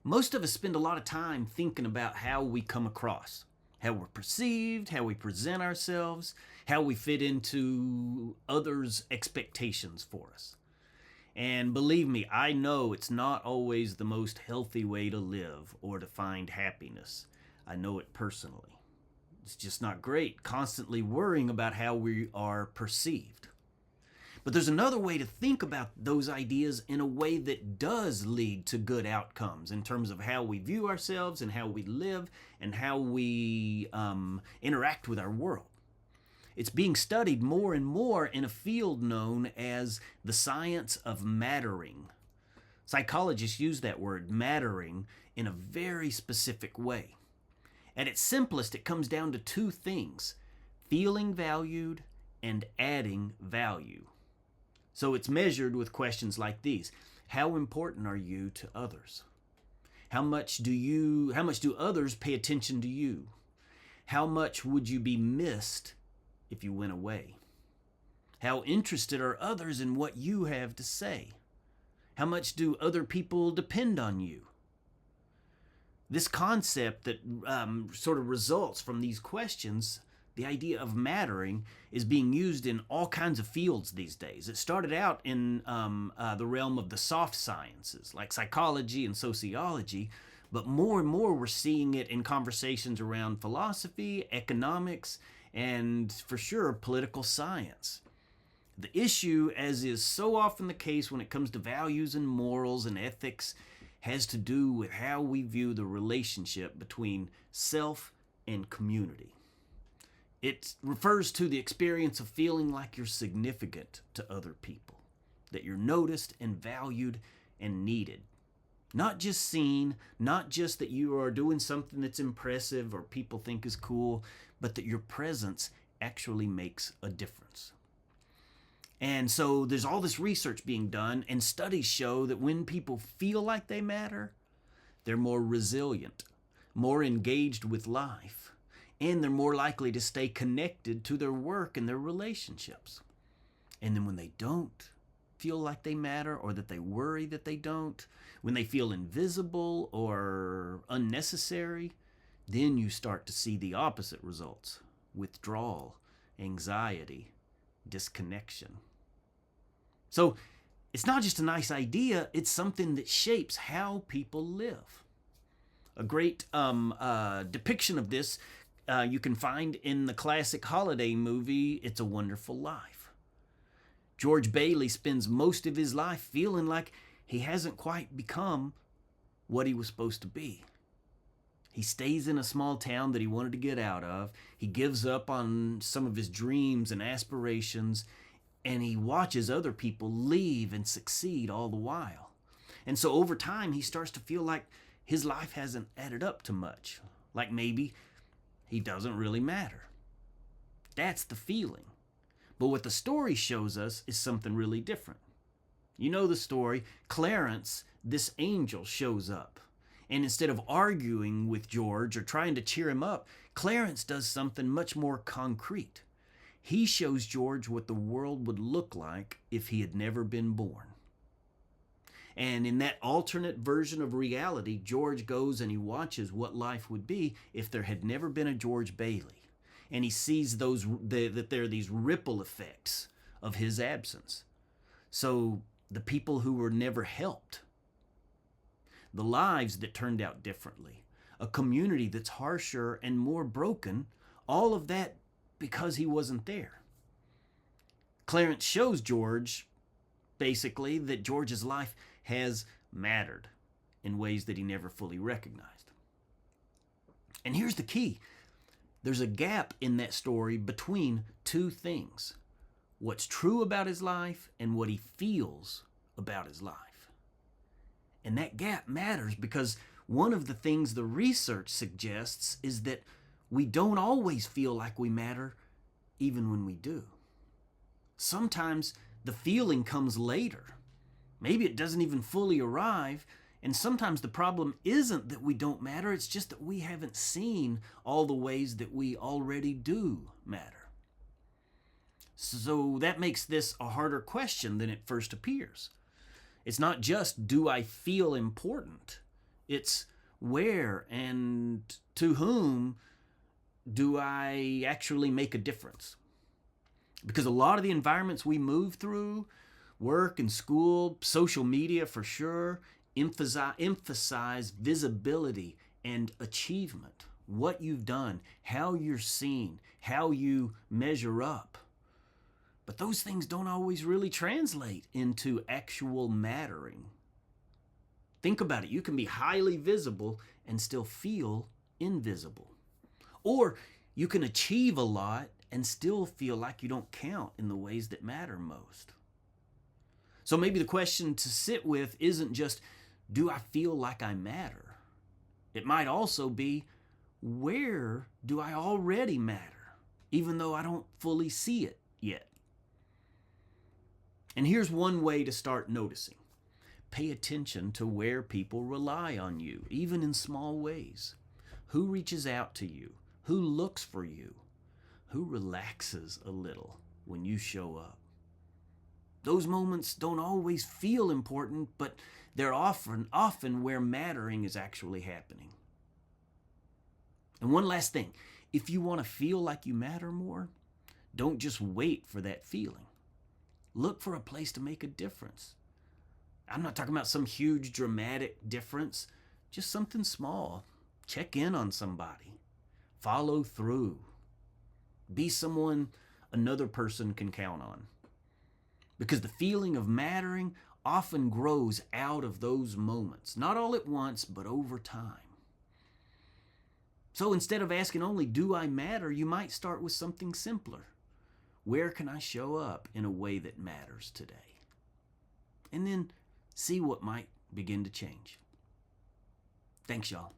Most of us spend a lot of time thinking about how we come across, how we're perceived, how we present ourselves, how we fit into others' expectations for us. And believe me, I know it's not always the most healthy way to live or to find happiness. I know it personally. It's just not great constantly worrying about how we are perceived. But there's another way to think about those ideas in a way that does lead to good outcomes in terms of how we view ourselves and how we live and how we interact with our world. It's being studied more and more in a field known as the science of mattering. Psychologists use that word, mattering, in a very specific way. At its simplest, it comes down to two things: feeling valued and adding value. So it's measured with questions like these. How important are you to others? How much do others pay attention to you? How much would you be missed if you went away? How interested are others in what you have to say? How much do other people depend on you? This concept that sort of results from these questions, the idea of mattering, is being used in all kinds of fields these days. It started out in the realm of the soft sciences, like psychology and sociology, but more and more we're seeing it in conversations around philosophy, economics, and for sure, political science. The issue, as is so often the case when it comes to values and morals and ethics, has to do with how we view the relationship between self and community. It refers to the experience of feeling like you're significant to other people, that you're noticed and valued and needed. Not just seen, not just that you are doing something that's impressive or people think is cool, but that your presence actually makes a difference. And so there's all this research being done, and studies show that when people feel like they matter, they're more resilient, more engaged with life, and they're more likely to stay connected to their work and their relationships. And then when they don't feel like they matter, or that they worry that they don't, when they feel invisible or unnecessary, then you start to see the opposite results: withdrawal, anxiety, disconnection. So it's not just a nice idea, it's something that shapes how people live. A great depiction of this you can find in the classic holiday movie, It's a Wonderful Life. George Bailey spends most of his life feeling like he hasn't quite become what he was supposed to be. He stays in a small town that he wanted to get out of. He gives up on some of his dreams and aspirations, and he watches other people leave and succeed all the while. And so over time, he starts to feel like his life hasn't added up to much, like maybe he doesn't really matter. That's the feeling. But what the story shows us is something really different. You know the story. Clarence, this angel, shows up. And instead of arguing with George or trying to cheer him up, Clarence does something much more concrete. He shows George what the world would look like if he had never been born. And in that alternate version of reality, George goes and he watches what life would be if there had never been a George Bailey. And he sees that there are these ripple effects of his absence. So the people who were never helped, the lives that turned out differently, a community that's harsher and more broken, all of that because he wasn't there. Clarence shows George, basically, that George's life has mattered in ways that he never fully recognized. And here's the key. There's a gap in that story between two things: what's true about his life and what he feels about his life. And that gap matters because one of the things the research suggests is that we don't always feel like we matter, even when we do. Sometimes the feeling comes later. Maybe it doesn't even fully arrive. And sometimes the problem isn't that we don't matter, it's just that we haven't seen all the ways that we already do matter. So that makes this a harder question than it first appears. It's not just, do I feel important? It's where and to whom do I actually make a difference? Because a lot of the environments we move through, work and school, social media for sure, emphasize visibility and achievement. What you've done, how you're seen, how you measure up. But those things don't always really translate into actual mattering. Think about it. You can be highly visible and still feel invisible. Or you can achieve a lot and still feel like you don't count in the ways that matter most. So maybe the question to sit with isn't just, do I feel like I matter? It might also be, where do I already matter, even though I don't fully see it yet? And here's one way to start noticing. Pay attention to where people rely on you, even in small ways. Who reaches out to you? Who looks for you? Who relaxes a little when you show up? Those moments don't always feel important, but they're often where mattering is actually happening. And one last thing, if you want to feel like you matter more, don't just wait for that feeling. Look for a place to make a difference. I'm not talking about some huge dramatic difference, just something small. Check in on somebody. Follow through. Be someone another person can count on. Because the feeling of mattering often grows out of those moments, not all at once, but over time. So instead of asking only, do I matter, you might start with something simpler. Where can I show up in a way that matters today? And then see what might begin to change. Thanks, y'all.